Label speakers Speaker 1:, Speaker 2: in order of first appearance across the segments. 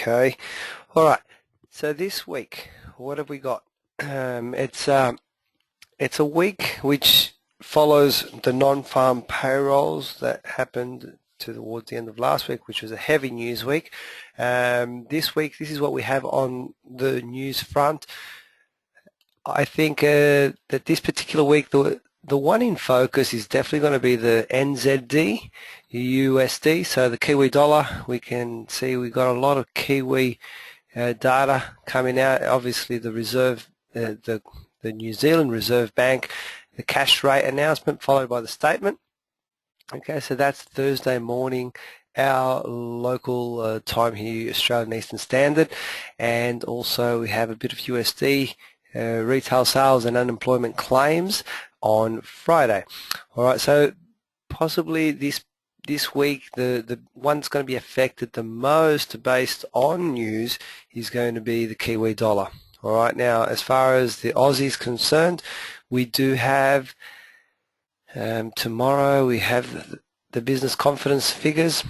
Speaker 1: Okay, all right. So this week, what have we got? It's a week which follows the non-farm payrolls that happened towards the end of last week, which was a heavy news week. This week, this is what we have on the news front. I think that this particular week, the one in focus is definitely going to be the NZD, USD, so the Kiwi Dollar. We can see we've got a lot of Kiwi data coming out. Obviously, the reserve, the New Zealand Reserve Bank, the cash rate announcement followed by the statement. Okay, so that's Thursday morning, our local time here, Australian Eastern Standard, and also we have a bit of USD retail sales and unemployment claims on Friday. All right, so possibly this week the one that's going to be affected the most based on news is going to be the Kiwi dollar. All right, now as far as the Aussie is concerned, we do have tomorrow we have the business confidence figures.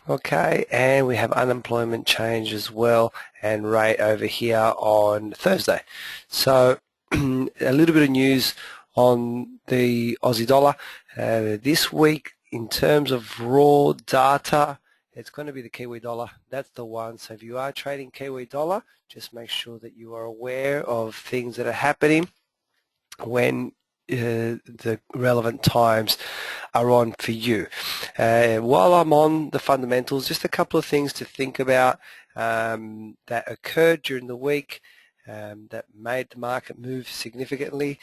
Speaker 1: Okay, and we have unemployment change as well and rate over here on Thursday. So a little bit of news on the Aussie dollar. This week in terms of raw data, it's going to be the Kiwi dollar. That's the one. So if you are trading Kiwi dollar, just make sure that you are aware of things that are happening when the relevant times are on for you. While I'm on the fundamentals, just a couple of things to think about that occurred during the week that made the market move significantly.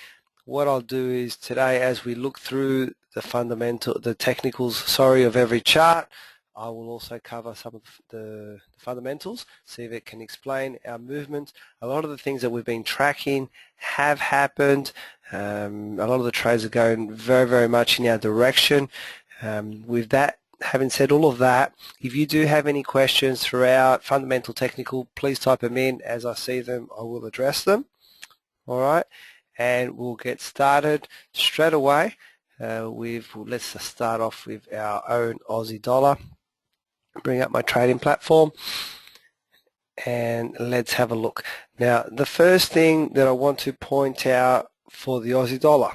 Speaker 1: What I'll do is today, as we look through the technicals, of every chart, I will also cover some of the fundamentals, see if it can explain our movement. A lot of the things that we've been tracking have happened. A lot of the trades are going very, very much in our direction. With that, having said all of that, if you do have any questions throughout, fundamental, technical, please type them in. As I see them, I will address them. All right, and we'll get started straight away let's start off with our own Aussie dollar. Bring up my trading platform and let's have a look. Now, the first thing that I want to point out for the Aussie dollar,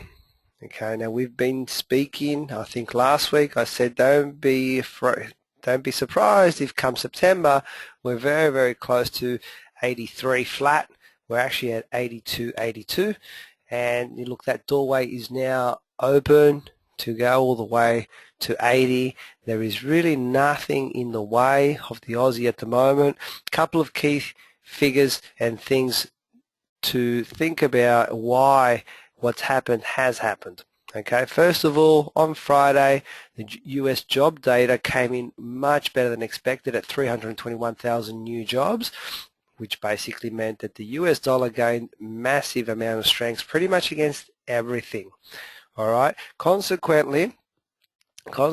Speaker 1: okay, now we've been speaking, I think last week I said don't be surprised if come September we're very, very close to 83 flat. We're actually at 82.82, and you look, that doorway is now open to go all the way to 80. There is really nothing in the way of the Aussie at the moment. A couple of key figures and things to think about why what's happened has happened. Okay, first of all, on Friday, the US job data came in much better than expected at 321,000 new jobs, which basically meant that the US dollar gained massive amount of strength pretty much against everything. All right. Consequently, our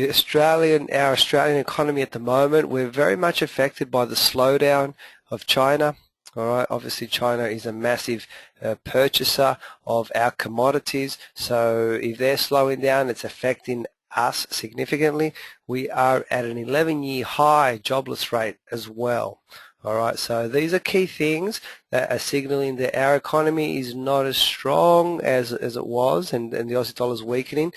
Speaker 1: Australian economy at the moment, we're very much affected by the slowdown of China. All right. Obviously, China is a massive purchaser of our commodities. So if they're slowing down, it's affecting us significantly. We are at an 11-year high jobless rate as well. All right, so these are key things that are signaling that our economy is not as strong as it was, and the Aussie dollar is weakening.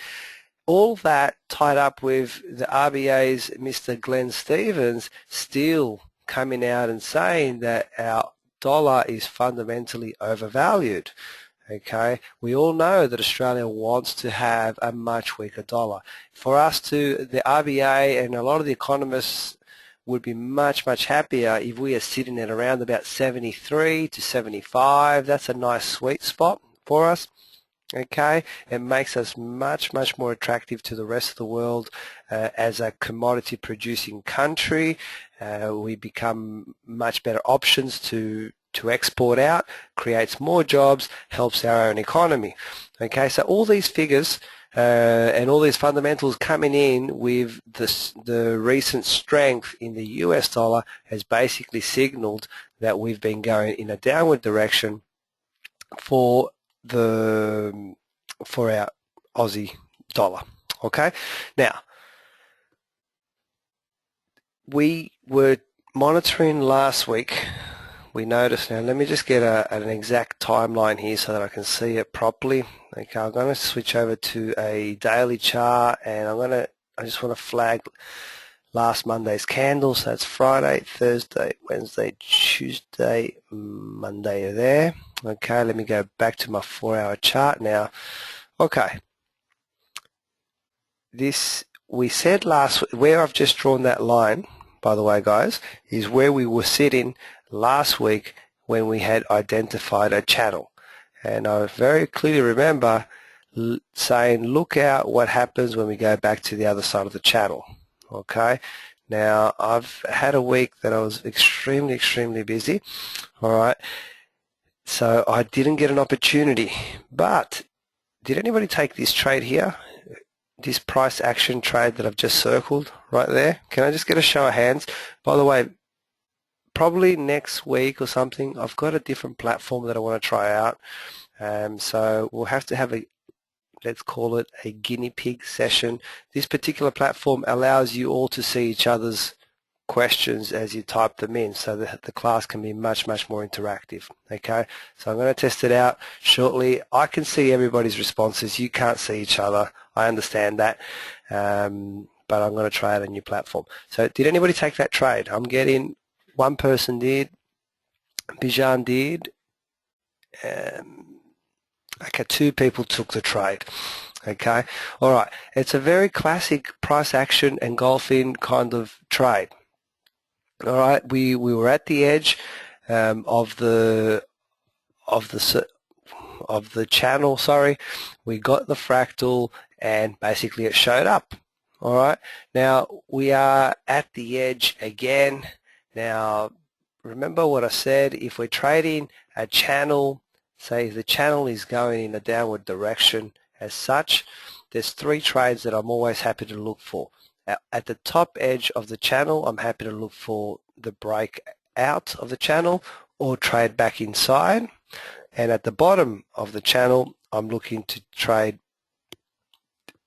Speaker 1: All that tied up with the RBA's Mr. Glenn Stevens still coming out and saying that our dollar is fundamentally overvalued. Okay, we all know that Australia wants to have a much weaker dollar. For us the RBA and a lot of the economists would be much, much happier if we are sitting at around about 73 to 75. That's a nice sweet spot for us. Okay, it makes us much, much more attractive to the rest of the world as a commodity producing country. We become much better options to export out, creates more jobs, helps our own economy. Okay, so all these figures and all these fundamentals coming in with the recent strength in the US dollar has basically signaled that we've been going in a downward direction for our Aussie dollar. Okay, now we were monitoring last week, we noticed, now let me just get an exact timeline here so that I can see it properly. Okay, I'm going to switch over to a daily chart, and I just want to flag last Monday's candles. So that's Friday, Thursday, Wednesday, Tuesday, Monday there. Okay, let me go back to my 4-hour chart now. Okay, this we said last week, where I've just drawn that line, by the way, guys, is where we were sitting last week when we had identified a channel. And I very clearly remember saying, look out what happens when we go back to the other side of the channel. Okay, now I've had a week that I was extremely busy. All right, so I didn't get an opportunity. But did anybody take this trade here? This price action trade that I've just circled right there? Can I just get a show of hands? By the way, probably next week or something, I've got a different platform that I want to try out. So we'll have to have a, let's call it a guinea pig session. This particular platform allows you all to see each other's questions as you type them in, so that the class can be much more interactive. Okay, so I'm going to test it out shortly. I can see everybody's responses. You can't see each other. I understand that, but I'm going to try out a new platform. So did anybody take that trade? I'm getting one person did, Bijan did, okay, 2 people took the trade. Okay, all right, it's a very classic price action engulfing kind of trade. All right, we were at the edge of the channel. Sorry, we got the fractal, and basically it showed up. All right, now we are at the edge again. Now remember what I said. If we're trading a channel, say the channel is going in a downward direction as such, there's 3 trades that I'm always happy to look for. At the top edge of the channel, I'm happy to look for the break out of the channel or trade back inside. And at the bottom of the channel, I'm looking to trade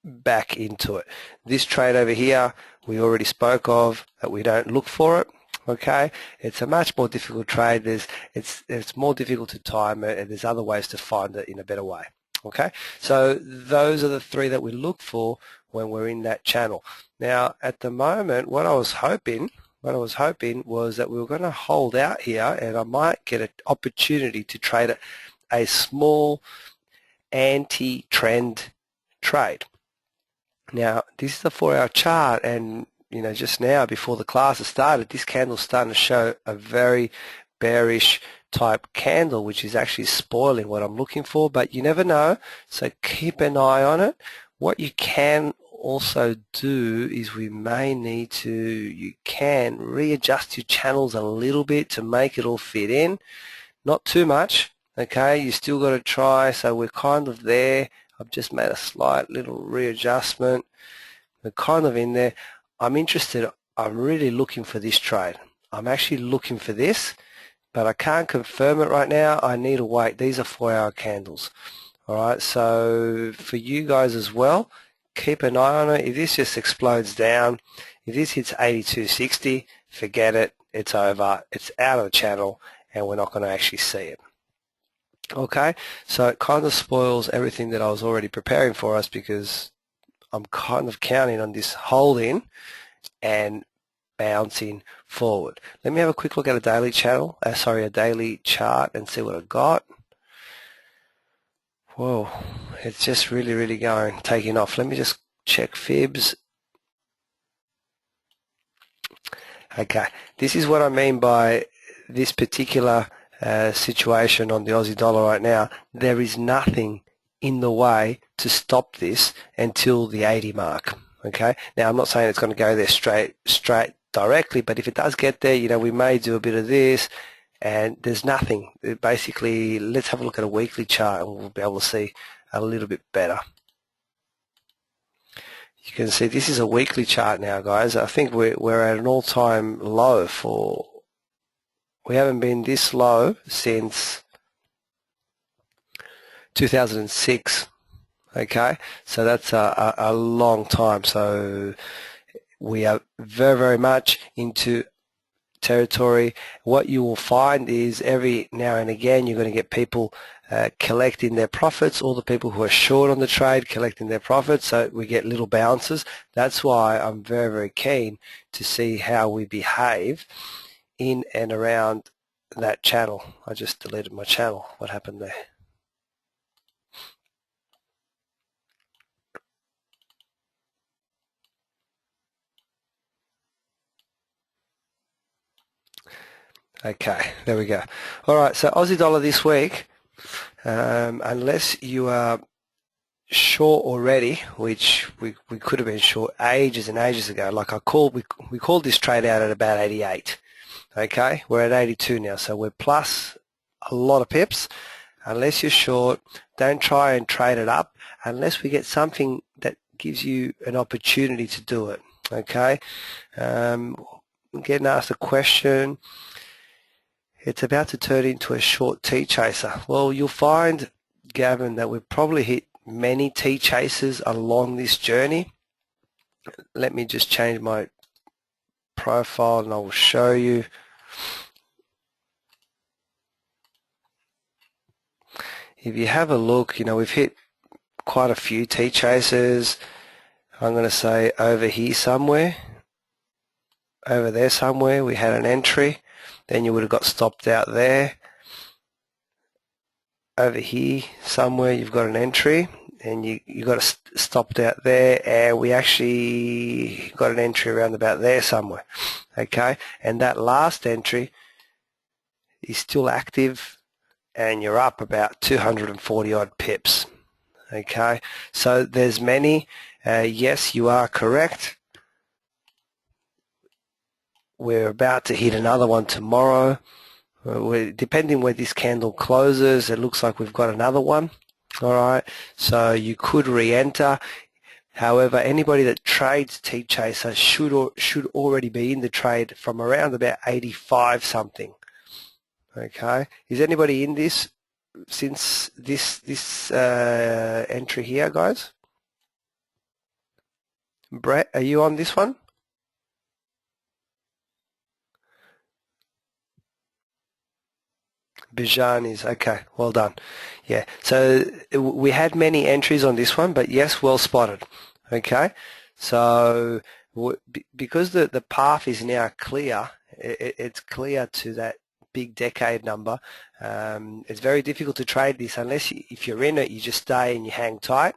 Speaker 1: back into it. This trade over here, we already spoke of, that we don't look for it. Okay, it's a much more difficult trade. It's more difficult to time it, and there's other ways to find it in a better way. Okay, so those are the 3 that we look for when we're in that channel. Now, at the moment, what I was hoping was that we were going to hold out here, and I might get an opportunity to trade a small anti-trend trade. Now, this is a 4-hour chart, and you know, just now before the class has started, this candle's starting to show a very bearish type candle, which is actually spoiling what I'm looking for, but you never know, so keep an eye on it. What you can also do is you can readjust your channels a little bit to make it all fit in, not too much. Okay, you still got to try, so we're kind of there. I've just made a slight little readjustment. We're kind of in there. I'm really looking for this trade. I'm actually looking for this, but I can't confirm it right now. I need to wait. These are 4-hour candles. All right, so for you guys as well, keep an eye on it. If this just explodes down, if this hits 82.60, forget it. It's over. It's out of the channel, and we're not going to actually see it. Okay, so it kind of spoils everything that I was already preparing for us, because I'm kind of counting on this holding and bouncing forward. Let me have a quick look at a daily chart and see what I got. Whoa, it's just really taking off. Let me just check fibs. Okay, this is what I mean by this particular situation on the Aussie dollar right now. There is nothing in the way to stop this until the 80 mark. Okay, now I'm not saying it's going to go there straight directly, but if it does get there, you know, we may do a bit of this, and there's nothing. Basically, let's have a look at a weekly chart, and we'll be able to see a little bit better. You can see this is a weekly chart now, guys. I think we're at an all-time low we haven't been this low since 2006. Okay, so that's a long time. So we are very much into territory. What you will find is every now and again you're going to get people collecting their profits, all the people who are short on the trade collecting their profits, so we get little bounces. That's why I'm very, very keen to see how we behave in and around that channel. I just deleted my channel. What happened there? Okay, there we go. All right, so Aussie dollar this week, unless you are short already, which we could have been short ages and ages ago. Like we called this trade out at about 88. Okay, we're at 82 now, so we're plus a lot of pips. Unless you're short, don't try and trade it up unless we get something that gives you an opportunity to do it. Okay, I'm getting asked a question. It's about to turn into a short T chaser. Well, you'll find, Gavin, that we've probably hit many T chasers along this journey. Let me just change my profile and I will show you. If you have a look, you know, we've hit quite a few T chasers. I'm going to say over here somewhere, over there somewhere, we had an entry. Then you would have got stopped out there. Over here somewhere you've got an entry and you got stopped out there, and we actually got an entry around about there somewhere. Okay, and that last entry is still active and you're up about 240 odd pips. Okay, so there's many. Yes, you are correct. We're about to hit another one tomorrow. Depending where this candle closes, it looks like we've got another one. All right, so you could re-enter. However, anybody that trades T-Chaser should already be in the trade from around about 85 something. Okay, is anybody in this since this entry here, guys? Brett, are you on this one? Bijanis, okay, well done. Yeah, so we had many entries on this one, but yes, well spotted. Okay, so because the path is now clear, it's clear to that big decade number. It's very difficult to trade this unless if you're in it, you just stay and you hang tight.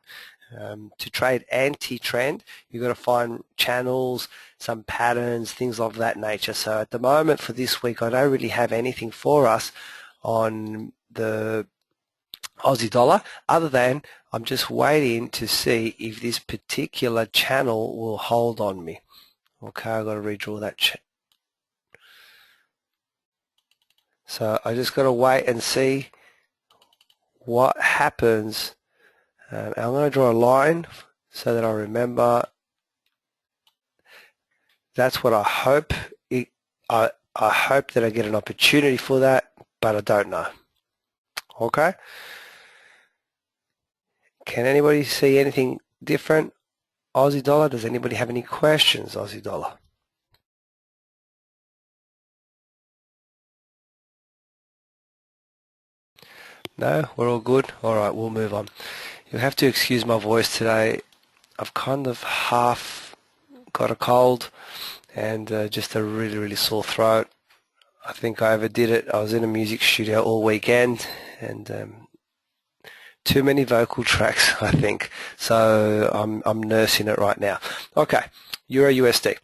Speaker 1: To trade anti-trend, you've got to find channels, some patterns, things of that nature. So at the moment for this week, I don't really have anything for us on the Aussie dollar, other than I'm just waiting to see if this particular channel will hold on me. Okay, I've got to redraw that. So I just got to wait and see what happens. I'm going to draw a line so that I remember. That's what I hope. I hope that I get an opportunity for that, but I don't know. Okay. Can anybody see anything different? Aussie dollar, does anybody have any questions, Aussie dollar? No, we're all good. All right, we'll move on. You'll have to excuse my voice today. I've kind of half got a cold and just a really, really sore throat. I think I overdid it. I was in a music studio all weekend and too many vocal tracks, I think. So I'm nursing it right now. Okay, Euro USD.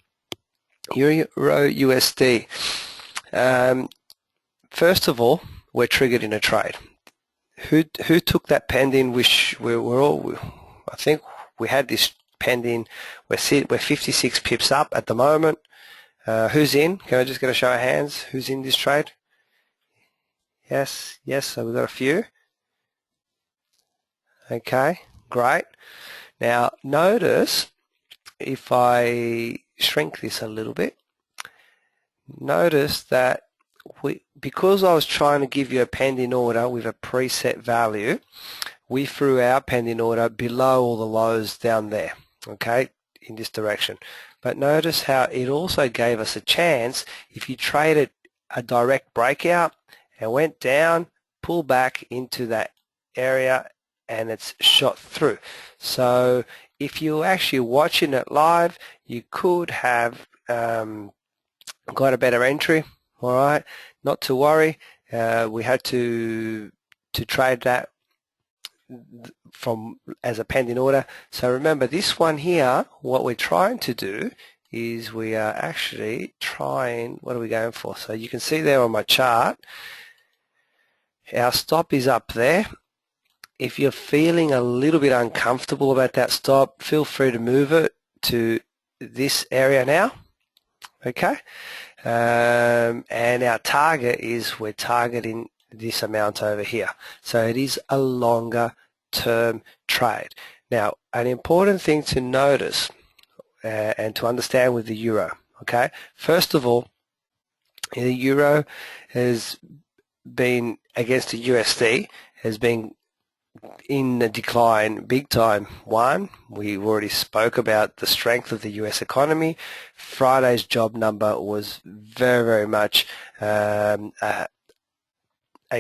Speaker 1: Euro USD. First of all, we're triggered in a trade. Who took that pending? Which we're all. I think we had this pending. We're 56 pips up at the moment. Who's in? Can I just get a show of hands? Who's in this trade? Yes, yes. So we've got a few. Okay, great. Now notice if I shrink this a little bit, notice that because I was trying to give you a pending order with a preset value, we threw our pending order below all the lows down there, okay, in this direction. But notice how it also gave us a chance if you traded a direct breakout and went down, pull back into that area, and it's shot through. So if you're actually watching it live, you could have got a better entry. All right, not to worry. We had to trade that from as a pending order. So remember, this one here, what we're trying to do is we are actually trying, what are we going for? So you can see there on my chart, our stop is up there. If you're feeling a little bit uncomfortable about that stop, feel free to move it to this area now. Okay, and our target is, we're targeting this amount over here. So it is a longer term trade. Now, an important thing to notice and to understand with the euro, okay, first of all, the euro has been against the USD has been in the decline big time. One, we already spoke about the strength of the US economy. Friday's job number was very much a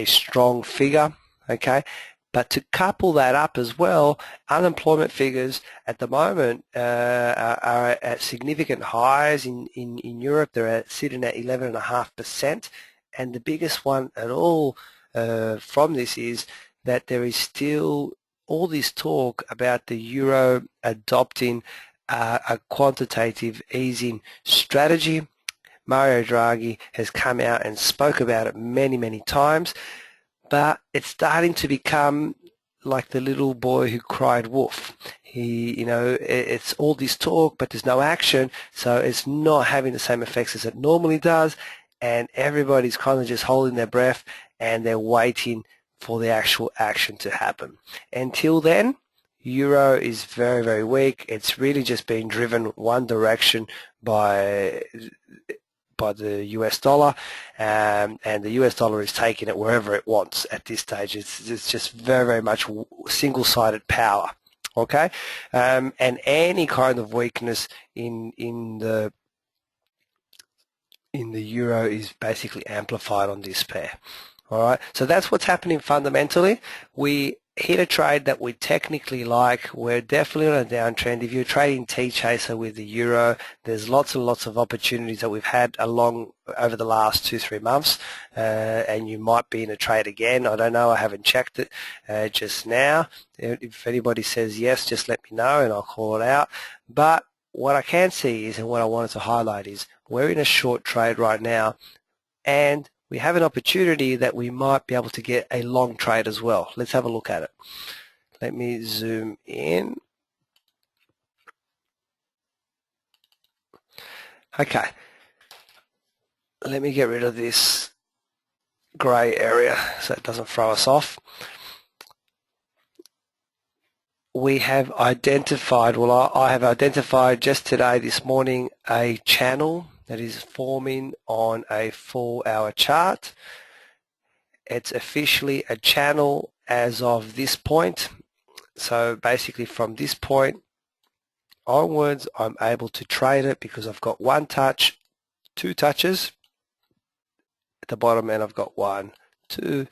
Speaker 1: strong figure, okay? But to couple that up as well, unemployment figures at the moment are at significant highs in Europe. They're sitting at 11.5%, and the biggest one at all from this is that there is still all this talk about the euro adopting a quantitative easing strategy. Mario Draghi has come out and spoke about it many times, but it's starting to become like the little boy who cried wolf. It's all this talk, but there's no action, so it's not having the same effects as it normally does, and everybody's kind of just holding their breath and they're waiting for the actual action to happen. Until then, euro is very weak. It's really just being driven one direction by the US dollar, and the US dollar is taking it wherever it wants at this stage. It's just very much single-sided power. Okay, and any kind of weakness in the euro is basically amplified on this pair. All right, so that's what's happening fundamentally. We hit a trade that we technically like. We're definitely on a downtrend. If you're trading T-Chaser with the euro, there's lots and lots of opportunities that we've had along over the last 2-3 months, and you might be in a trade again. I don't know. I haven't checked it just now. If anybody says yes, just let me know and I'll call it out. But what I can see is, and what I wanted to highlight is, we're in a short trade right now, and we have an opportunity that we might be able to get a long trade as well. Let's have a look at it. Let me zoom in. Okay. Let me get rid of this grey area so it doesn't throw us off. We have identified, well, I have identified just today, this morning, a channel that is forming on a 4-hour chart. It's officially a channel as of this point. So basically from this point onwards, I'm able to trade it because I've got one touch, two touches at the bottom, and I've got 1, 2,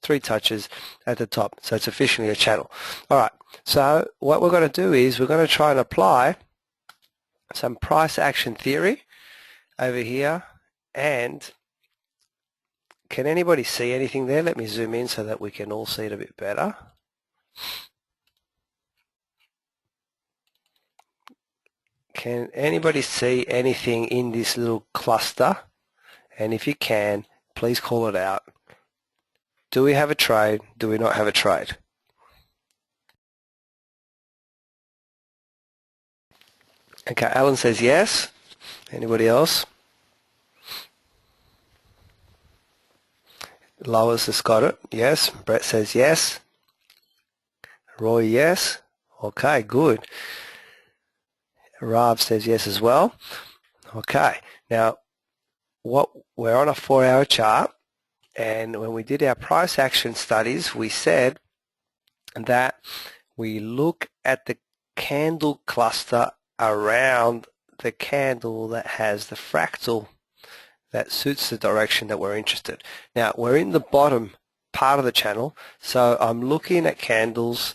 Speaker 1: 3 touches at the top. So it's officially a channel. All right, so what we're going to do is we're going to try and apply some price action theory over here. And can anybody see anything there? Let me zoom in so that we can all see it a bit better. Can anybody see anything in this little cluster? And if you can, please call it out. Do we have a trade? Do we not have a trade? Okay, Alan says yes. Anybody else? Lois has got it. Yes. Brett says yes. Roy, yes. Okay, good. Rav says yes as well. Okay, now we're on a 4-hour chart, and when we did our price action studies, we said that we look at the candle cluster around the candle that has the fractal that suits the direction that we're interested. Now we're in the bottom part of the channel, so I'm looking at candles,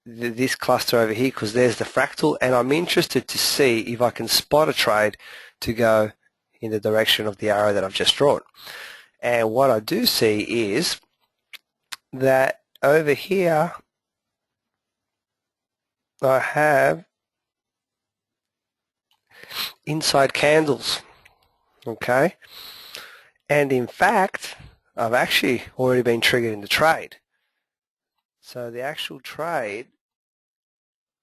Speaker 1: this cluster over here, because there's the fractal, and I'm interested to see if I can spot a trade to go in the direction of the arrow that I've just drawn. And what I do see is that over here I have inside candles, okay? And in fact, I've actually already been triggered in the trade. So the actual trade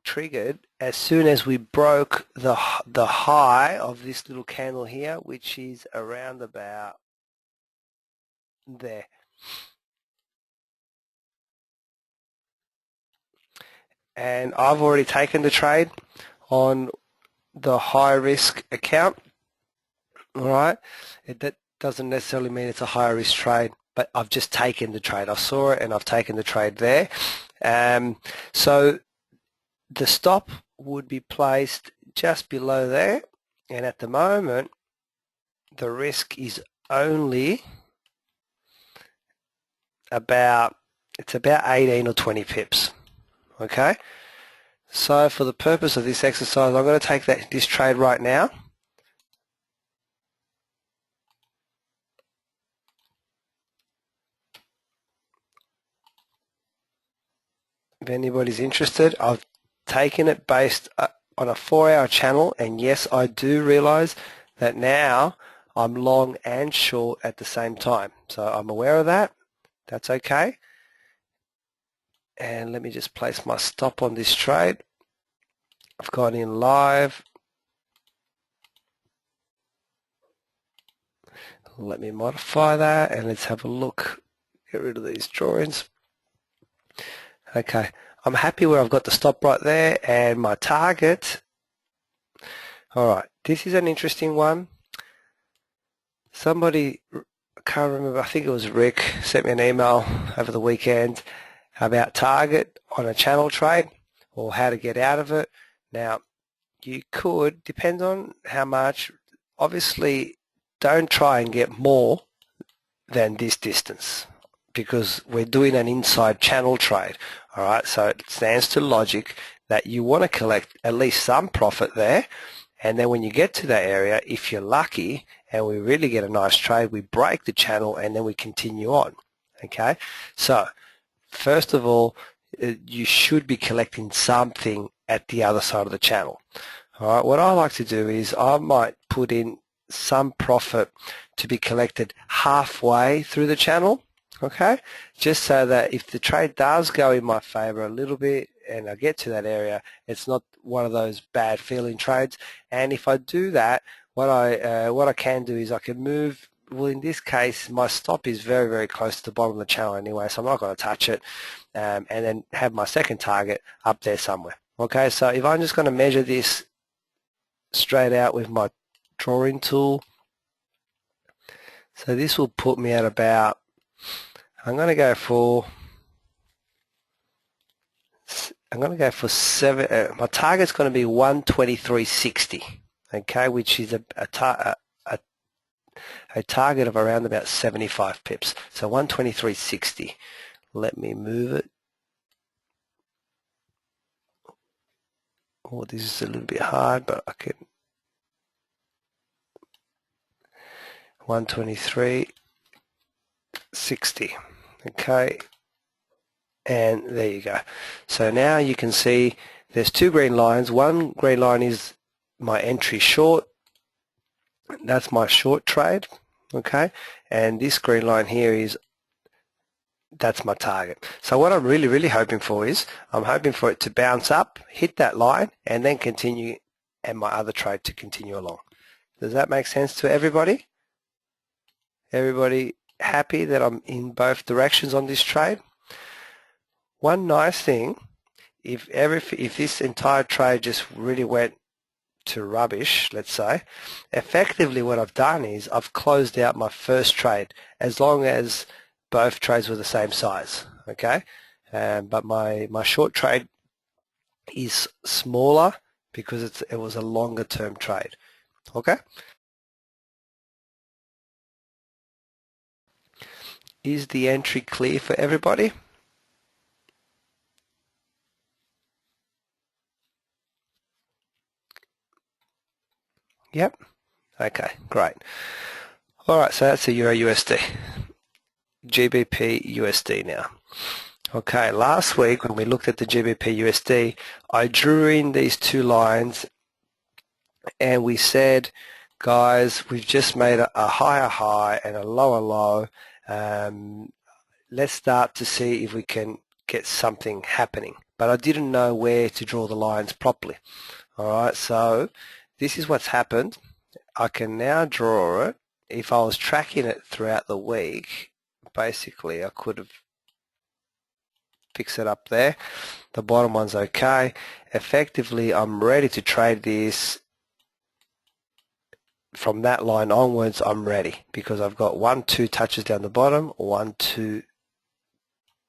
Speaker 1: triggered as soon as we broke the high of this little candle here, which is around about there. And I've already taken the trade on the high risk account. All right, that doesn't necessarily mean it's a high risk trade, but I've just taken the trade. I saw it and I've taken the trade there. So the stop would be placed just below there, and at the moment the risk is only about 18 or 20 pips. Okay, so for the purpose of this exercise, I'm going to take this trade right now. If anybody's interested, I've taken it based on a 4-hour channel, and yes, I do realize that now I'm long and short at the same time. So I'm aware of that. That's okay. And let me just place my stop on this trade. I've gone in live. Let me modify that and let's have a look. Get rid of these drawings. Okay, I'm happy where I've got the stop right there and my target. Alright, this is an interesting one. Somebody, I can't remember, I think it was Rick, sent me an email over the weekend about target on a channel trade or how to get out of it. Now, you could, depends on how much, obviously don't try and get more than this distance because we're doing an inside channel trade. All right, so it stands to logic that you want to collect at least some profit there, and then when you get to that area, if you're lucky and we really get a nice trade, we break the channel and then we continue on. Okay, so first of all, you should be collecting something at the other side of the channel. All right, what I like to do is I might put in some profit to be collected halfway through the channel, okay, just so that if the trade does go in my favor a little bit and I get to that area, it's not one of those bad feeling trades. And if I do that, what I can do is I can move. Well, in this case, my stop is very, very close to the bottom of the channel anyway, so I'm not going to touch it, and then have my second target up there somewhere. Okay, so if I'm just going to measure this straight out with my drawing tool, so this will put me at about, I'm going to go for 7, my target's going to be 123.60, okay, which is a target of around about 75 pips. So 123.60. Let me move it. Oh, this is a little bit hard, but I can. 123.60. Okay. And there you go. So now you can see there's 2 green lines. One green line is my entry short. That's my short trade. Okay. And this green line here that's my target. So what I'm really, really hoping for is I'm hoping for it to bounce up, hit that line, and then continue, and my other trade to continue along. Does that make sense to everybody? Everybody happy that I'm in both directions on this trade? One nice thing, if this entire trade just really went to rubbish, let's say, effectively what I've done is I've closed out my first trade as long as both trades were the same size, okay? But my short trade is smaller because it was a longer term trade. Okay? Is the entry clear for everybody? Yep. Okay, great. All right, so that's the Euro USD. GBP USD now. Okay, last week when we looked at the GBP USD, I drew in these two lines and we said, guys, we've just made a higher high and a lower low. Let's start to see if we can get something happening. But I didn't know where to draw the lines properly. All right, so this is what's happened. I can now draw it. If I was tracking it throughout the week, basically I could have fixed it up there. The bottom one's okay. Effectively, I'm ready to trade this. From that line onwards, I'm ready because I've got 1, 2 touches down the bottom, 1, 2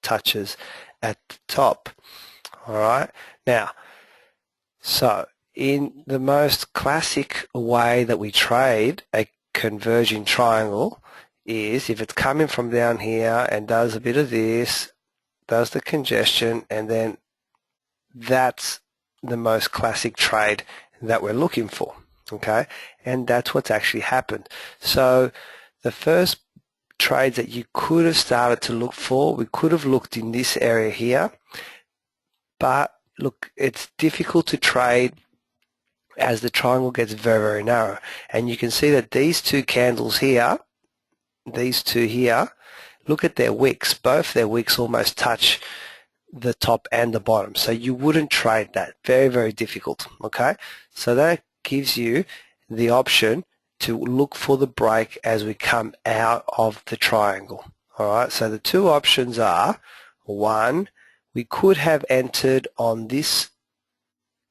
Speaker 1: touches at the top. All right. Now, so in the most classic way that we trade a converging triangle is if it's coming from down here and does a bit of this, does the congestion, and then that's the most classic trade that we're looking for. Okay, and that's what's actually happened. So the first trades that you could have started to look for, we could have looked in this area here, but look, it's difficult to trade as the triangle gets very, very narrow. And you can see that these two candles here, these two here, look at their wicks. Both their wicks almost touch the top and the bottom. So you wouldn't trade that. Very, very difficult. Okay, so that gives you the option to look for the break as we come out of the triangle. All right, so the two options are, one, we could have entered on this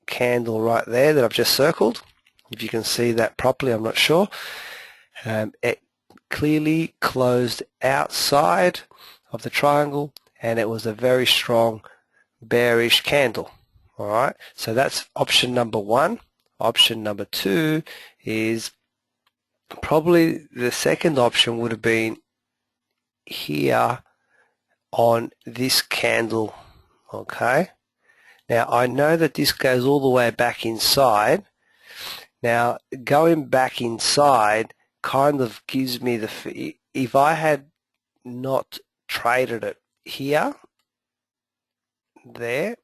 Speaker 1: candle right there that I've just circled. If you can see that properly, I'm not sure. It clearly closed outside of the triangle and it was a very strong bearish candle. All right, so that's option number one. Option number two is probably the second option would have been here on this candle. Okay, now I know that this goes all the way back inside. Now going back inside kind of gives me the, if I had not traded it here, there,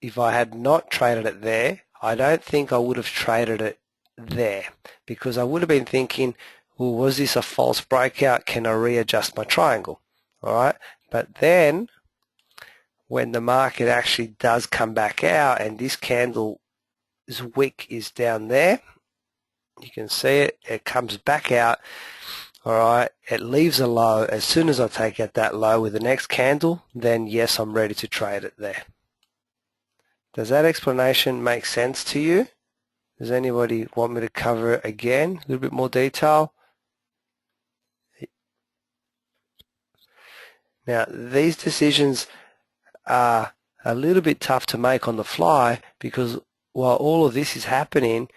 Speaker 1: if I had not traded it there, I don't think I would have traded it there because I would have been thinking, well, was this a false breakout? Can I readjust my triangle? All right, but then when the market actually does come back out and this candle's wick is down there, you can see it, it comes back out. All right, it leaves a low. As soon as I take out that low with the next candle, then yes, I'm ready to trade it there. Does that explanation make sense to you? Does anybody want me to cover it again? A little bit more detail? Now, these decisions are a little bit tough to make on the fly because while all of this is happening,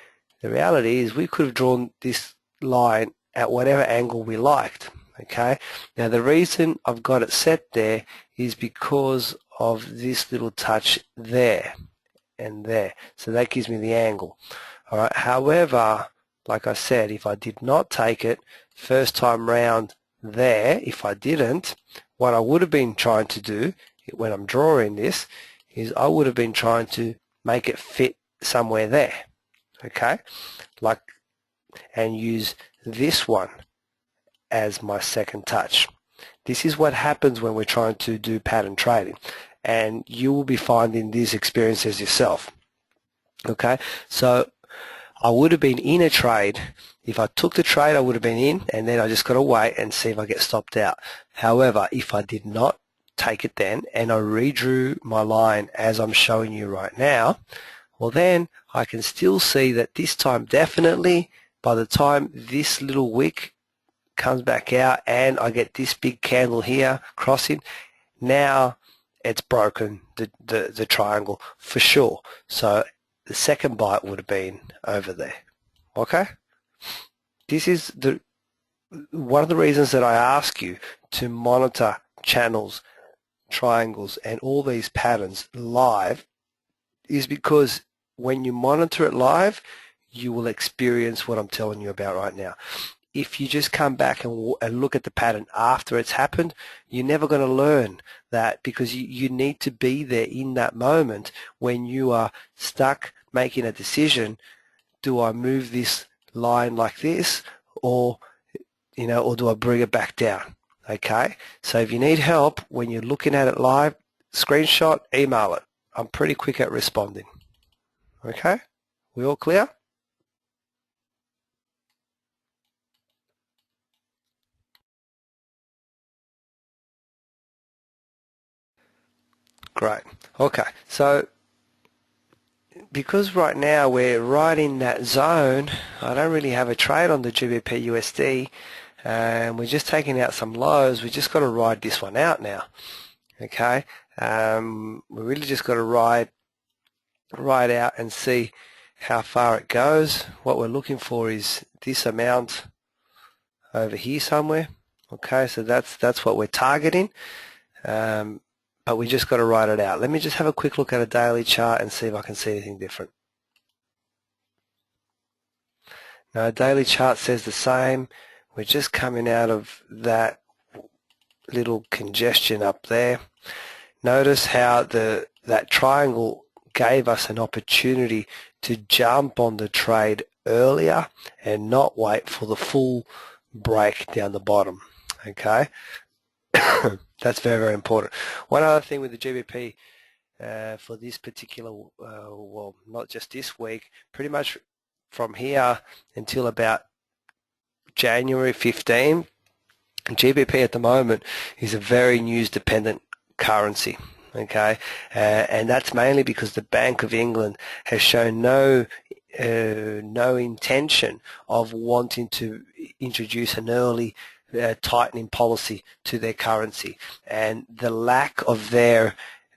Speaker 1: the reality is we could have drawn this line at whatever angle we liked. Okay. Now, the reason I've got it set there is because of this little touch there and there. So that gives me the angle. All right. However, like I said, if I did not take it first time round there, if I didn't, what I would have been trying to do when I'm drawing this is I would have been trying to make it fit somewhere there. Okay. Like, and use this one as my second touch. This is what happens when we're trying to do pattern trading, and you will be finding these experiences yourself. Okay, so I would have been in a trade. If I took the trade, I would have been in, and then I just got to wait and see if I get stopped out. However, if I did not take it then, and I redrew my line as I'm showing you right now, well then I can still see that this time definitely by the time this little wick comes back out and I get this big candle here crossing, now it's broken the triangle for sure. So the second bite would have been over there. Okay? This is one of the reasons that I ask you to monitor channels, triangles, and all these patterns live is because when you monitor it live, you will experience what I'm telling you about right now. If you just come back and look at the pattern after it's happened, you're never going to learn that, because you need to be there in that moment when you are stuck making a decision. Do I move this line like this, or or do I bring it back down? Okay, so if you need help when you're looking at it live, screenshot, email it. I'm pretty quick at responding. Okay, we all clear? Great. Okay, so because right now we're right in that zone, I don't really have a trade on the GBP USD, and we're just taking out some lows. We just got to ride this one out now. Okay, we really just got to ride out and see how far it goes. What we're looking for is this amount over here somewhere. Okay, so that's what we're targeting. But we just got to write it out. Let me just have a quick look at a daily chart and see if I can see anything different. Now, a daily chart says the same. We're just coming out of that little congestion up there. Notice how that triangle gave us an opportunity to jump on the trade earlier and not wait for the full break down the bottom. Okay. That's very, very important. One other thing with the GBP for this particular, well, not just this week, pretty much from here until about January 15, GBP at the moment is a very news-dependent currency. Okay, and that's mainly because the Bank of England has shown no intention of wanting to introduce an early tightening policy to their currency, and the lack of their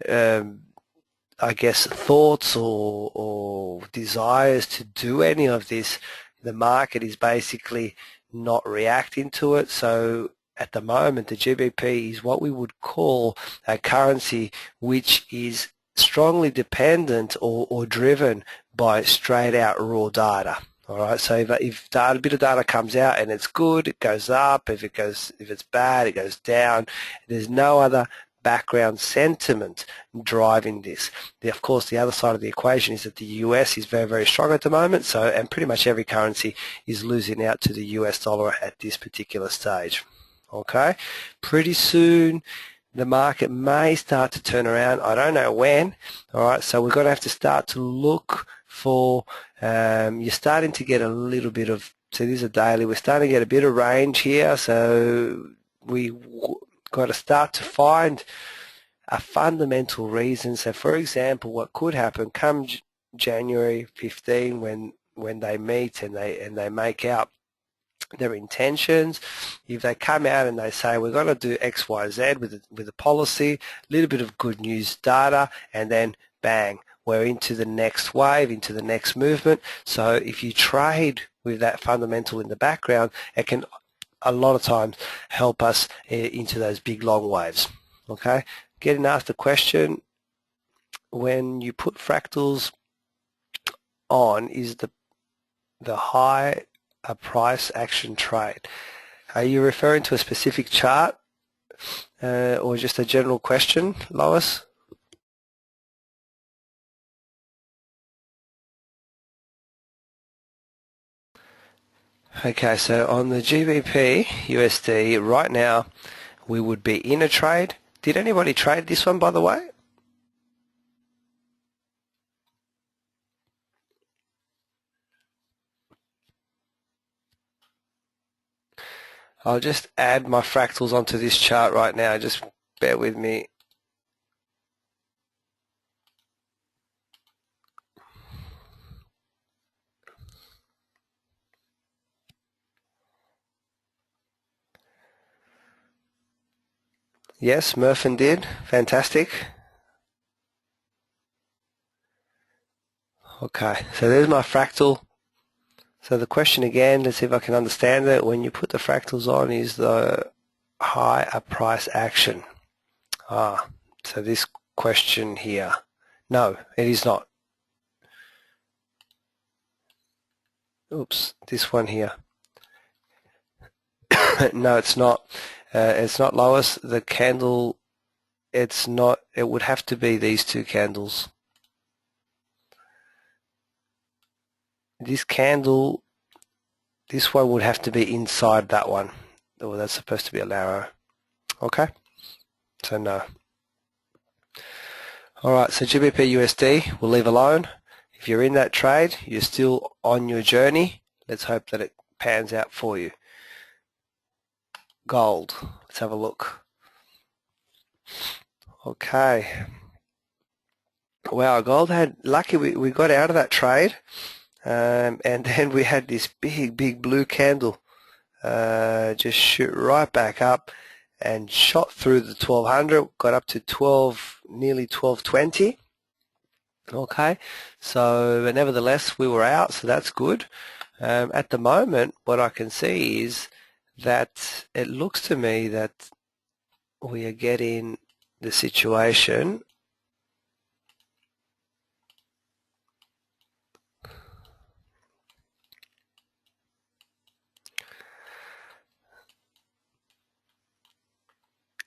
Speaker 1: I guess thoughts or desires to do any of this, the market is basically not reacting to it. So at the moment the GBP is what we would call a currency which is strongly dependent or driven by straight out raw data. All right, so if a bit of data comes out and it's good, it goes up. If it's bad, it goes down. There's no other background sentiment driving this. Of course, the other side of the equation is that the US is very, very strong at the moment. So, and pretty much every currency is losing out to the US dollar at this particular stage. Okay, pretty soon the market may start to turn around. I don't know when. All right, so we're going to have to start to look for, you're starting to get a little bit of, so these are daily, we're starting to get a bit of range here, so we got to start to find a fundamental reason. So for example, what could happen come January 15 when they meet and they make out their intentions, if they come out and they say we're going to do X, Y, Z with a policy, a little bit of good news data, and then bang, we're into the next wave, into the next movement. So if you trade with that fundamental in the background, it can a lot of times help us into those big long waves. Okay, getting asked the question, when you put fractals on, is the high a price action trade? Are you referring to a specific chart or just a general question, Lois? Okay, so on the GBP USD right now we would be in a trade. Did anybody trade this one, by the way? I'll just add my fractals onto this chart right now. Just bear with me. Yes, Murphin did. Fantastic. Okay, so there's my fractal. So the question again, let's see if I can understand it. When you put the fractals on, is the high a price action? So this question here. No, it is not. Oops, this one here. No, it's not. It's not, Lois. The candle, it's not. It would have to be these two candles. This candle, this one would have to be inside that one. Oh, that's supposed to be a narrow. Okay, so no. All right, so GBP USD we'll leave alone. If you're in that trade, you're still on your journey. Let's hope that it pans out for you. Gold, let's have a look. Okay. Wow, gold had, lucky we got out of that trade, and then we had this big blue candle just shoot right back up and shot through the 1200, got up to 12, nearly 1220. Okay, so but nevertheless we were out, so that's good. At the moment, what I can see is that it looks to me that we are getting the situation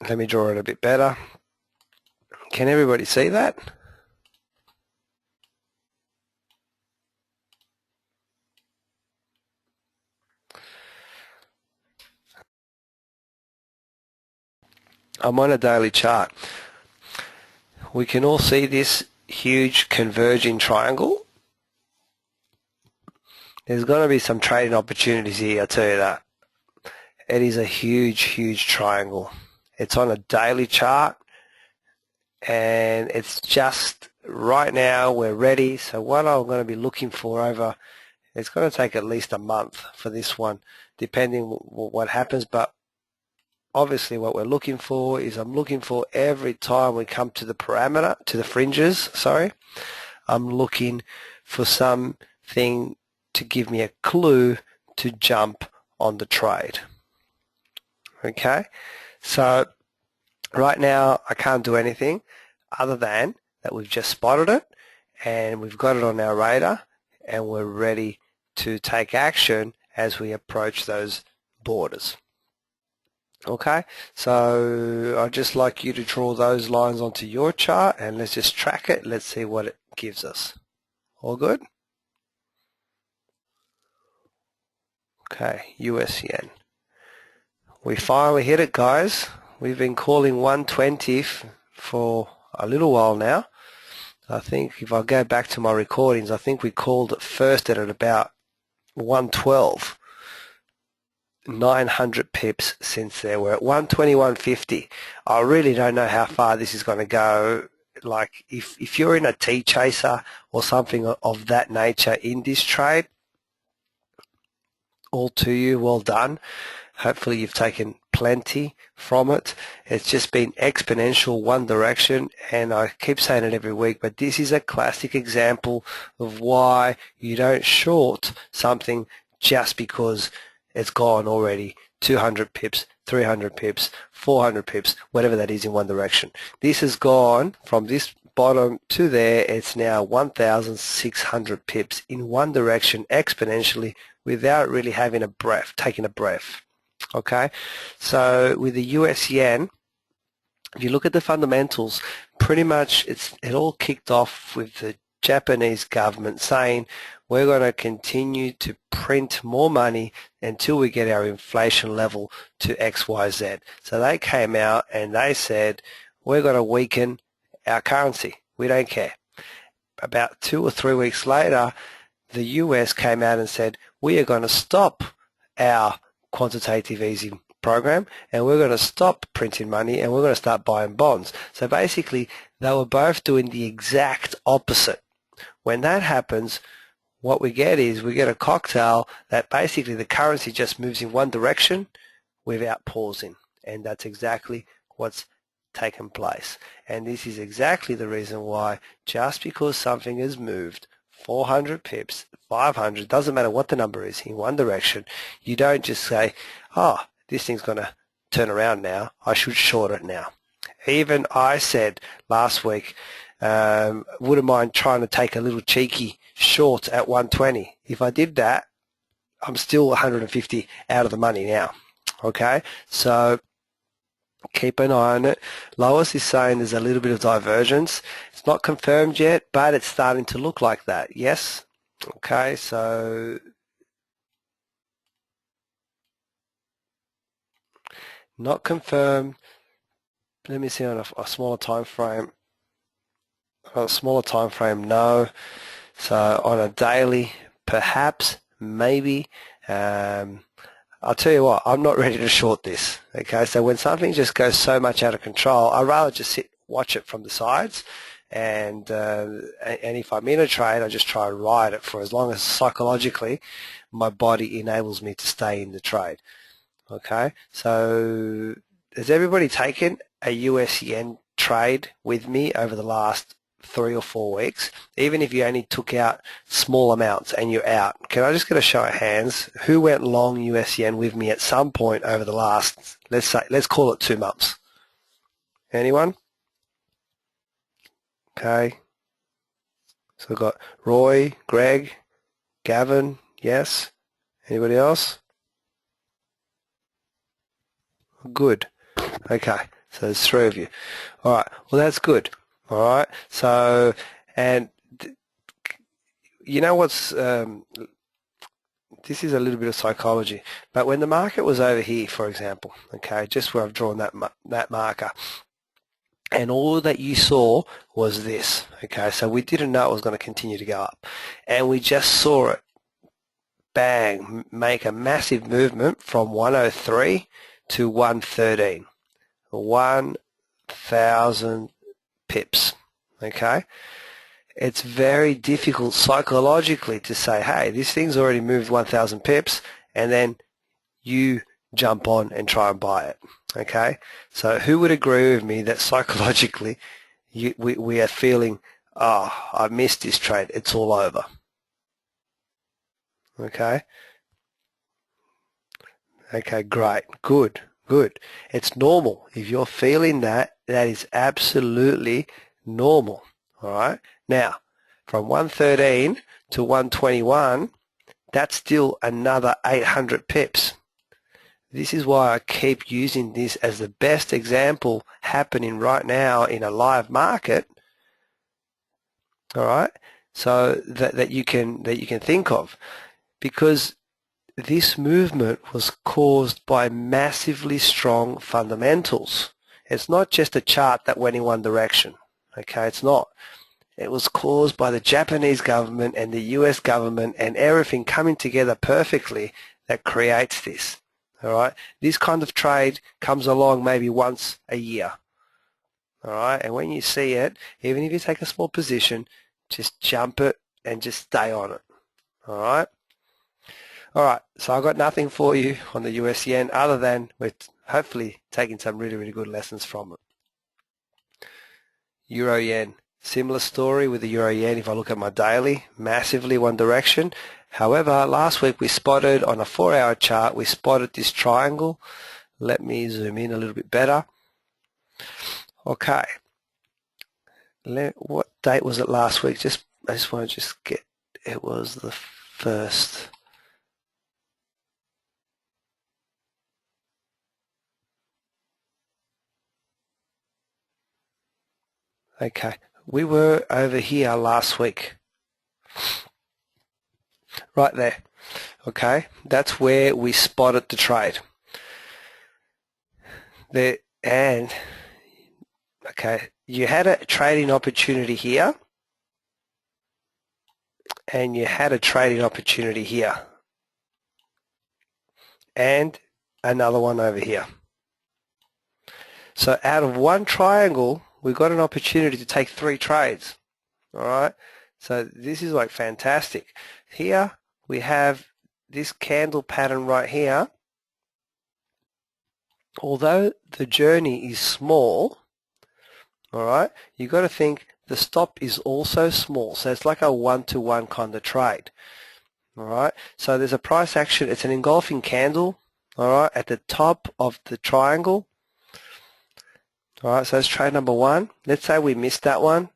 Speaker 1: let me draw it a bit better. Can everybody see that? I'm on a daily chart. We can all see this huge converging triangle. There's going to be some trading opportunities here, I'll tell you that. It is a huge triangle. It's on a daily chart, and it's just right now we're ready. So what I'm going to be looking for over, it's going to take at least a month for this one, depending what happens, but obviously what we're looking for is I'm looking for every time we come to the parameter, to the fringes, sorry, I'm looking for something to give me a clue to jump on the trade. Okay, so right now I can't do anything other than that we've just spotted it and we've got it on our radar and we're ready to take action as we approach those borders. Okay, so I'd just like you to draw those lines onto your chart and let's just track it. Let's see what it gives us. All good? Okay, US yen. We finally hit it, guys. We've been calling 120 for a little while now. I think if I go back to my recordings, I think we called it first at about 112. 900 pips since there. We're at 121.50. I really don't know how far this is going to go. Like if you're in a T chaser or something of that nature in this trade, all to you, well done. Hopefully you've taken plenty from it. It's just been exponential one direction, and I keep saying it every week, but this is a classic example of why you don't short something just because it's gone already 200 pips, 300 pips, 400 pips, whatever that is in one direction. This has gone from this bottom to there. It's now 1,600 pips in one direction exponentially without really having a breath, taking a breath. Okay, so with the US yen, if you look at the fundamentals, pretty much it all kicked off with the Japanese government saying we're going to continue to print more money until we get our inflation level to XYZ. So they came out and they said we're going to weaken our currency. We don't care. About 2 or 3 weeks later, the US came out and said we are going to stop our quantitative easing program and we're going to stop printing money and we're going to start buying bonds. So basically they were both doing the exact opposite. When that happens, what we get is we get a cocktail that basically the currency just moves in one direction without pausing, and that's exactly what's taken place. And this is exactly the reason why just because something has moved 400 pips, 500, doesn't matter what the number is, in one direction, you don't just say, oh, this thing's going to turn around now, I should short it now. Even I said last week, wouldn't mind trying to take a little cheeky short at 120. If I did that, I'm still 150 out of the money now. Okay, so keep an eye on it. Lois is saying there's a little bit of divergence. It's not confirmed yet, but it's starting to look like that. Yes. Okay, so not confirmed. Let me see on a smaller time frame. On a smaller time frame, no. So on a daily, perhaps, maybe. I'll tell you what, I'm not ready to short this. Okay, so when something just goes so much out of control, I'd rather just watch it from the sides, and if I'm in a trade, I just try and ride it for as long as psychologically my body enables me to stay in the trade. Okay, so has everybody taken a US yen trade with me over the last 3 or 4 weeks, even if you only took out small amounts and you're out? Can I just get a show of hands? Who went long US yen with me at some point over the last, let's call it 2 months? Anyone? Okay. So we've got Roy, Greg, Gavin, yes. Anybody else? Good. Okay. So there's 3 of you. All right. Well, that's good. All right. So, and you know what's, this is a little bit of psychology, but when the market was over here, for example, okay, just where I've drawn that marker, and all that you saw was this, okay, so we didn't know it was going to continue to go up, and we just saw it, bang, make a massive movement from 103 to 113, 1,000 pips, okay? It's very difficult psychologically to say, hey, this thing's already moved 1,000 pips, and then you jump on and try and buy it, okay? So who would agree with me that psychologically we are feeling, oh, I missed this trade, it's all over, okay? Okay, great, good. It's normal. If you're feeling that, that is absolutely normal, all right? Now, from 113 to 121, that's still another 800 pips. This is why I keep using this as the best example happening right now in a live market, all right? So that you can think of, because this movement was caused by massively strong fundamentals. It's not just a chart that went in one direction, okay? It's not. It was caused by the Japanese government and the US government and everything coming together perfectly that creates this, all right? This kind of trade comes along maybe once a year, all right? And when you see it, even if you take a small position, just jump it and just stay on it, all right? All right, so I've got nothing for you on the US yen other than we're hopefully taking some really, really good lessons from it. Euro yen. Similar story with the euro yen. If I look at my daily, massively one direction. However, last week we spotted on a 4-hour chart, we spotted this triangle. Let me zoom in a little bit better. Okay. What date was it last week? I just want to get, it was the 1st. Okay. We were over here last week, right there, okay? That's where we spotted the trade. There, and, okay, you had a trading opportunity here, and you had a trading opportunity here, and another one over here. So out of one triangle, we've got an opportunity to take 3 trades, all right? So this is like fantastic. Here we have this candle pattern right here. Although the journey is small, all right, you've got to think the stop is also small, so it's like a one-to-one kind of trade. All right, so there's a price action. It's an engulfing candle, all right, at the top of the triangle. All right, so that's trade number one. Let's say we missed that one.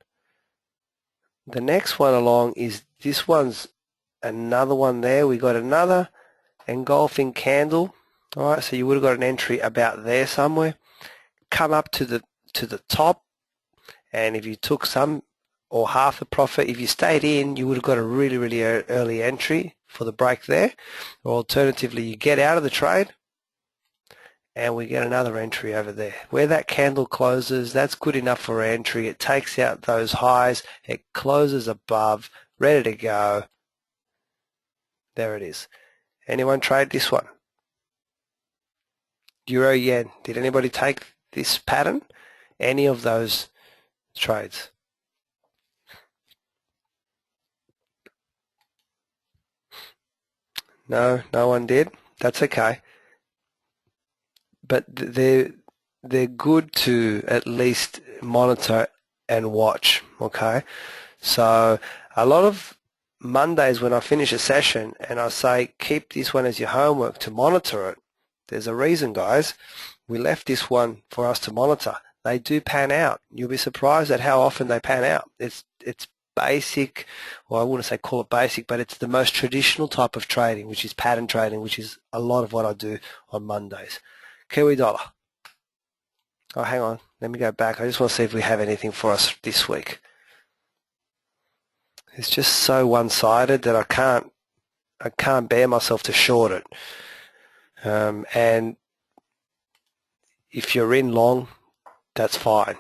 Speaker 1: The next one along is this one's another one there. We got another engulfing candle. All right, so you would have got an entry about there somewhere. Come up to the top, and if you took some or half the profit, if you stayed in, you would have got a really early entry for the break there. Or alternatively, you get out of the trade and we get another entry over there. Where that candle closes, that's good enough for entry. It takes out those highs, it closes above, ready to go. There it is. Anyone trade this one? Euro yen. Did anybody take this pattern? Any of those trades? No, no one did. That's okay. But they're good to at least monitor and watch, okay? So a lot of Mondays when I finish a session and I say keep this one as your homework to monitor it, there's a reason, guys. We left this one for us to monitor. They do pan out. You'll be surprised at how often they pan out. It's basic, well, I wouldn't say call it basic, but it's the most traditional type of trading, which is pattern trading, which is a lot of what I do on Mondays. Kiwi Dollar. Oh, hang on. Let me go back. I just want to see if we have anything for us this week. It's just so one-sided that I can't bear myself to short it. And if you're in long, that's fine.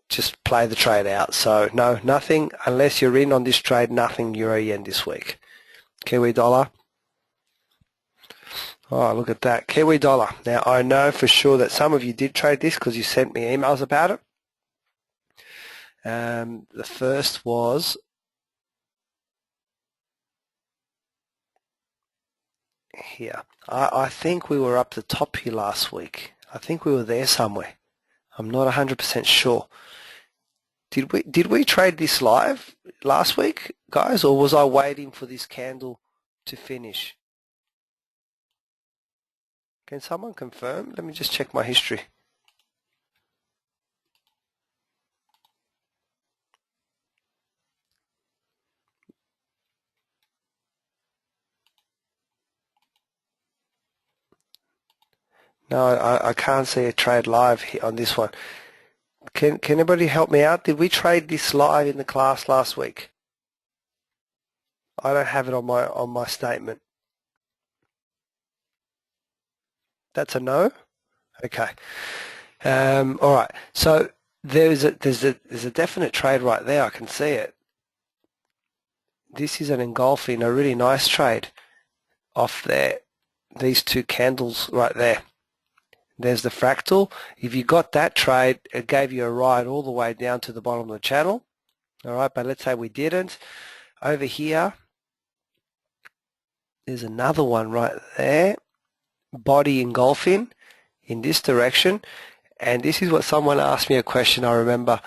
Speaker 1: Just play the trade out. So no, nothing unless you're in on this trade. Nothing euro yen this week. Kiwi dollar. Oh, look at that. Kiwi dollar. Now, I know for sure that some of you did trade this because you sent me emails about it. The first was here. I think we were up the top here last week. I think we were there somewhere. I'm not 100% sure. Did we trade this live last week, guys, or was I waiting for this candle to finish? Can someone confirm? Let me just check my history. No, I can't see a trade live on this one. Can anybody help me out? Did we trade this live in the class last week? I don't have it on my statement. That's a no? Okay. All right. So there's a definite trade right there. I can see it. This is an engulfing, a really nice trade off there. These two candles right there. There's the fractal. If you got that trade, it gave you a ride all the way down to the bottom of the channel. All right, but let's say we didn't. Over here, there's another one right there. Body engulfing in this direction. And this is what someone asked me a question, I remember.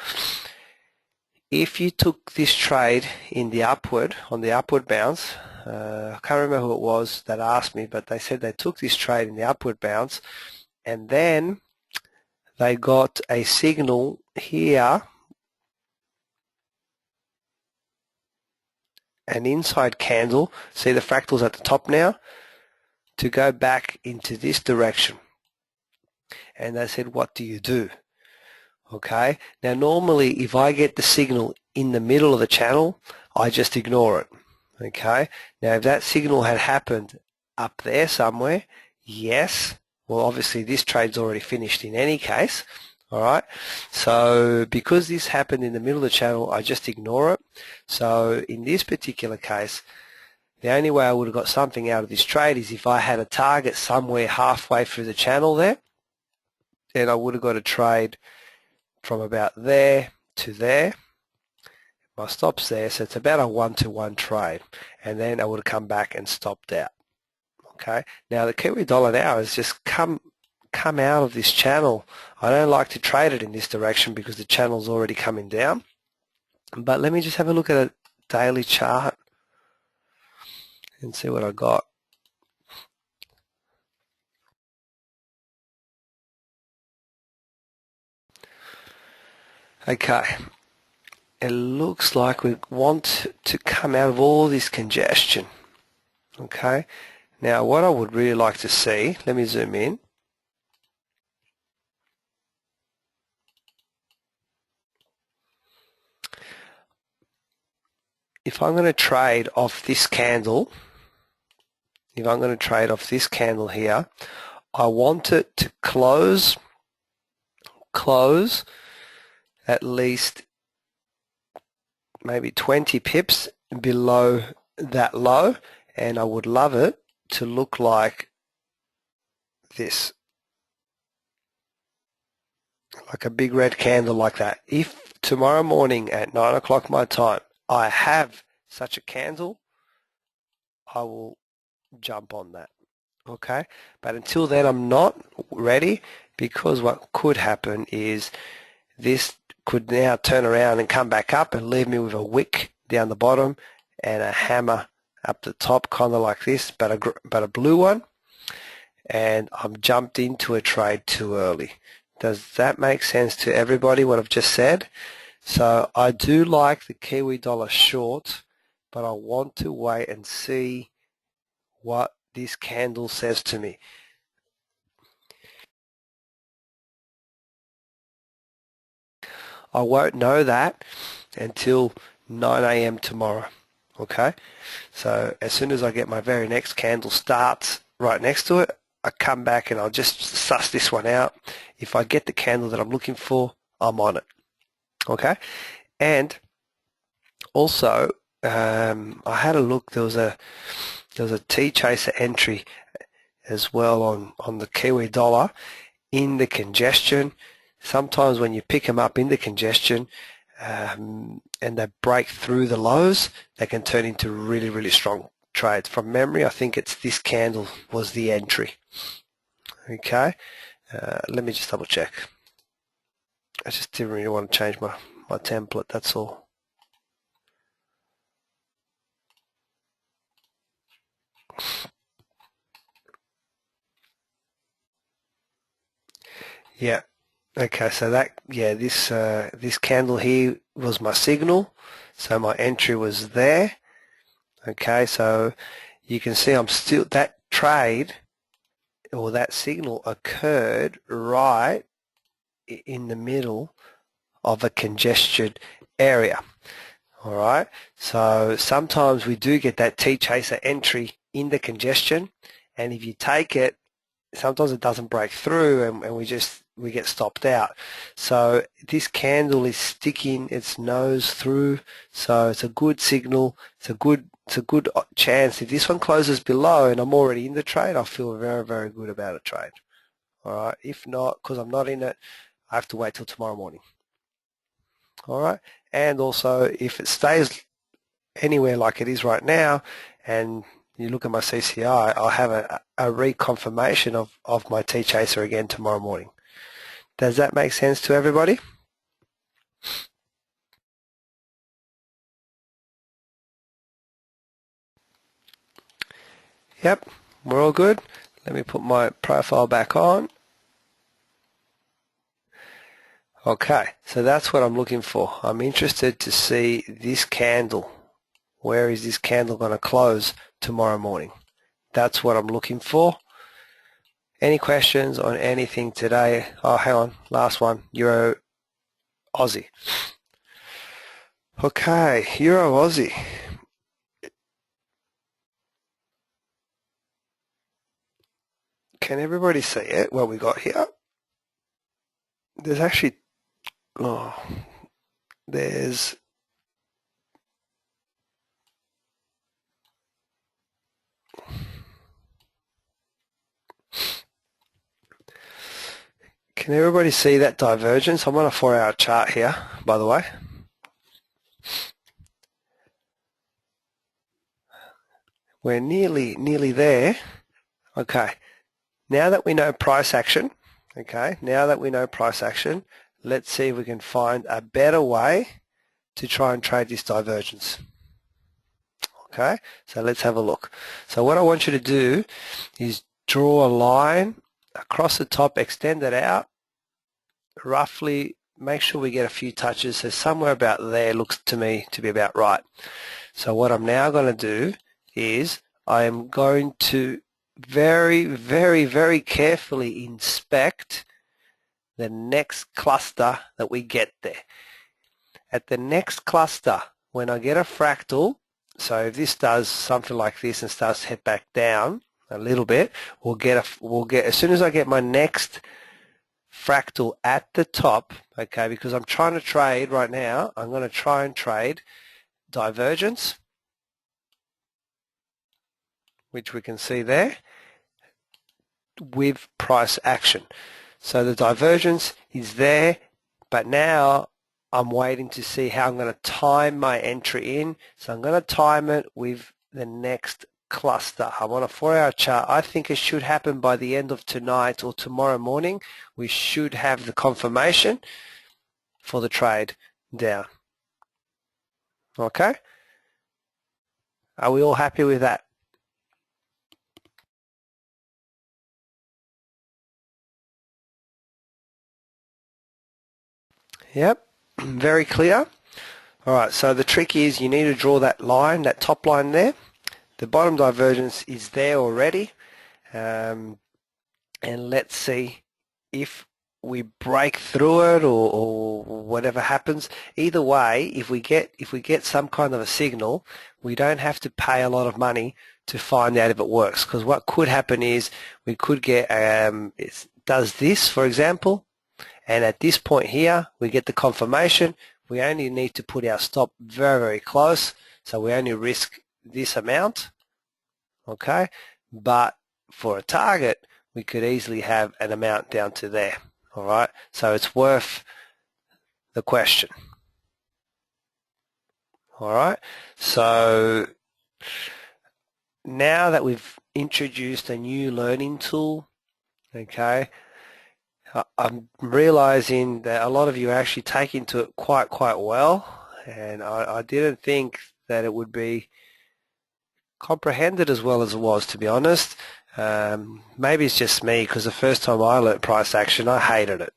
Speaker 1: If you took this trade in the upward, on the upward bounce, I can't remember who it was that asked me, but they said they took this trade in the upward bounce, and then they got a signal here, an inside candle, see the fractals at the top now, to go back into this direction. And they said, what do you do? Okay, now normally if I get the signal in the middle of the channel, I just ignore it. Okay, now if that signal had happened up there somewhere, yes, well obviously this trade's already finished in any case. All right, so because this happened in the middle of the channel, I just ignore it. So in this particular case, the only way I would have got something out of this trade is if I had a target somewhere halfway through the channel there, then I would have got a trade from about there to there. My stop's there, so it's about a one-to-one trade, and then I would have come back and stopped out. Okay, now the Kiwi dollar now has just come out of this channel. I don't like to trade it in this direction because the channel's already coming down. But let me just have a look at a daily chart and see what I got. Okay, it looks like we want to come out of all this congestion. Okay, now what I would really like to see, let me zoom in. If I'm going to trade off this candle, here, I want it to close at least maybe 20 pips below that low, and I would love it to look like this, like a big red candle like that. If tomorrow morning at 9 o'clock my time I have such a candle, I will jump on that. Okay, but until then I'm not ready, because what could happen is this could now turn around and come back up and leave me with a wick down the bottom and a hammer up the top, kind of like this, but a blue one, and I'm jumped into a trade too early. Does that make sense to everybody, what I've just said? So I do like the Kiwi Dollar short, but I want to wait and see what this candle says to me. I won't know that until 9 a.m. tomorrow. Okay, so as soon as I get my very next candle starts right next to it, I come back and I'll just suss this one out. If I get the candle that I'm looking for, I'm on it. Okay, and also I had a look. There was a T chaser entry as well on the Kiwi Dollar in the congestion. Sometimes when you pick them up in the congestion and they break through the lows, they can turn into really, really strong trades. From memory, I think it's this candle was the entry. Okay, let me just double check. I just didn't really want to change my template, that's all. Yeah. Okay, so that, yeah, this candle here was my signal, so my entry was there. Okay, so you can see I'm still, that trade or that signal occurred right in the middle of a congested area. All right, so sometimes we do get that T-chaser entry in the congestion, and if you take it, sometimes it doesn't break through, and we get stopped out. So this candle is sticking its nose through, so it's a good signal. It's a good chance. If this one closes below and I'm already in the trade, I feel very, very good about a trade. All right. If not, because I'm not in it, I have to wait till tomorrow morning. All right. And also, if it stays anywhere like it is right now, and you look at my CCI, I'll have a reconfirmation of my T-chaser again tomorrow morning. Does that make sense to everybody? Yep, we're all good. Let me put my profile back on. Okay, so that's what I'm looking for. I'm interested to see this candle. Where is this candle going to close tomorrow morning? That's what I'm looking for. Any questions on anything today? Oh, hang on, last one, Euro Aussie. Okay, Euro Aussie. Can everybody see it, what we got here? There's actually, oh, there's, can everybody see that divergence? I'm on a 4-hour chart here, by the way. We're nearly there. Okay, now that we know price action, let's see if we can find a better way to try and trade this divergence. Okay, so let's have a look. So what I want you to do is draw a line across the top, extend it out, roughly make sure we get a few touches, so somewhere about there looks to me to be about right. So what I'm now going to do is I am going to very carefully inspect the next cluster that we get there. At the next cluster, when I get a fractal, so if this does something like this and starts to head back down a little bit, we'll get as soon as I get my next fractal at the top, okay, because I'm trying to trade right now, I'm going to try and trade divergence, which we can see there, with price action. So the divergence is there, but now I'm waiting to see how I'm going to time my entry in. So I'm going to time it with the next cluster. I'm on a 4-hour chart. I think it should happen by the end of tonight or tomorrow morning. We should have the confirmation for the trade down. Okay? Are we all happy with that? Yep, very clear. All right, so the trick is you need to draw that line, that top line there. The bottom divergence is there already. And let's see if we break through it or whatever happens. Either way, if we get some kind of a signal, we don't have to pay a lot of money to find out if it works, because what could happen is we could get it does this, for example, and at this point here we get the confirmation. We only need to put our stop very close, so we only risk this amount, okay? But for a target, we could easily have an amount down to there, all right? So it's worth the question, all right? So now that we've introduced a new learning tool, okay, I'm realizing that a lot of you are actually taking to it quite well, and I didn't think that it would be comprehended as well as it was, to be honest. Maybe it's just me, because the first time I learnt price action, I hated it.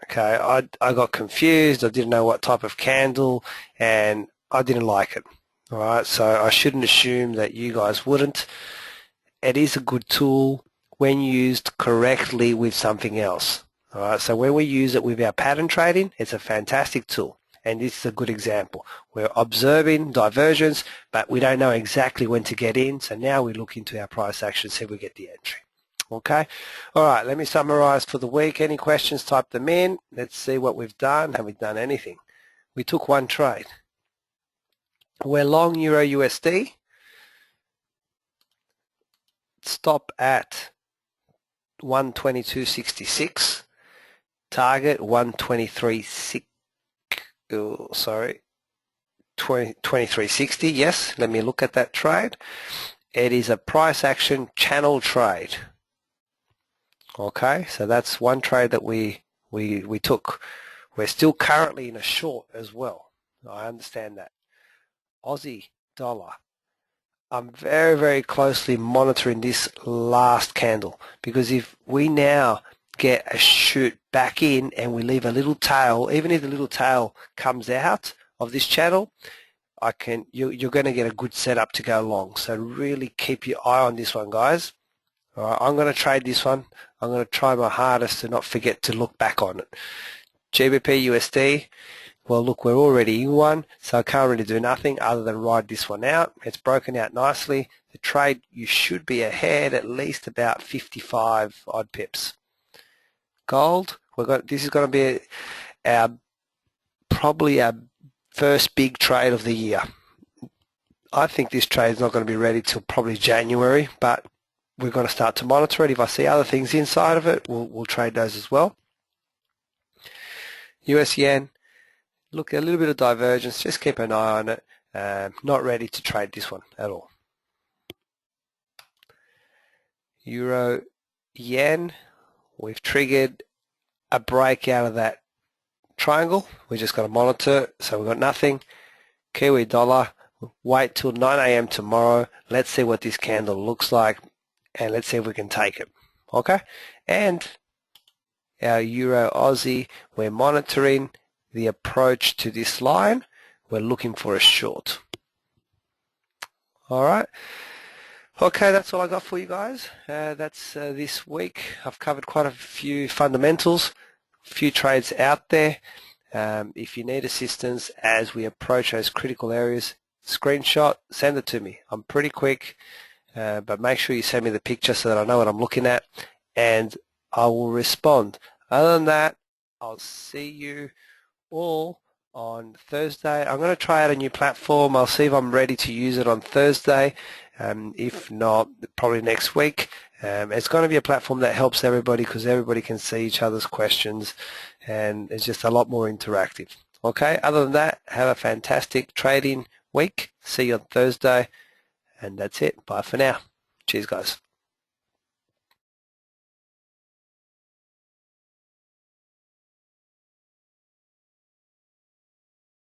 Speaker 1: Okay, I got confused. I didn't know what type of candle, and I didn't like it. All right, so I shouldn't assume that you guys wouldn't. It is a good tool when used correctly with something else. All right, so when we use it with our pattern trading, it's a fantastic tool. And this is a good example. We're observing divergence, but we don't know exactly when to get in. So now we look into our price action, see if we get the entry. Okay. All right, let me summarize for the week. Any questions, type them in. Let's see what we've done. Have we done anything? We took one trade. We're long Euro USD. Stop at 122.66. Target 2360. Yes, let me look at that trade. It is a price action channel trade. Okay, so that's one trade that we took. We're still currently in a short as well. I understand that. Aussie dollar. I'm very closely monitoring this last candle, because if we now get a shoot back in and we leave a little tail, even if the little tail comes out of this channel, you're going to get a good setup to go long. So really keep your eye on this one, guys. All right, I'm going to trade this one. I'm going to try my hardest to not forget to look back on it. GBP USD. Well, look, we're already in one, so I can't really do nothing other than ride this one out. It's broken out nicely. The trade, you should be ahead at least about 55 odd pips. Gold, this is going to be probably our first big trade of the year. I think this trade is not going to be ready till probably January, but we're going to start to monitor it. If I see other things inside of it, we'll trade those as well. US yen. Look, a little bit of divergence, just keep an eye on it. Not ready to trade this one at all. Euro yen, we've triggered a break out of that triangle. We just got to monitor. So we've got nothing. Kiwi Dollar. Wait till 9 a.m. tomorrow. Let's see what this candle looks like, and let's see if we can take it. Okay? And our Euro Aussie, we're monitoring the approach to this line. We're looking for a short. All right. Okay, that's all I got for you guys. That's this week. I've covered quite a few fundamentals, a few trades out there. If you need assistance as we approach those critical areas, screenshot, send it to me. I'm pretty quick, but make sure you send me the picture so that I know what I'm looking at, and I will respond. Other than that, I'll see you all on Thursday. I'm going to try out a new platform. I'll see if I'm ready to use it on Thursday. If not, probably next week. It's going to be a platform that helps everybody because everybody can see each other's questions, and it's just a lot more interactive. Okay, other than that, have a fantastic trading week. See you on Thursday, and that's it. Bye for now. Cheers, guys.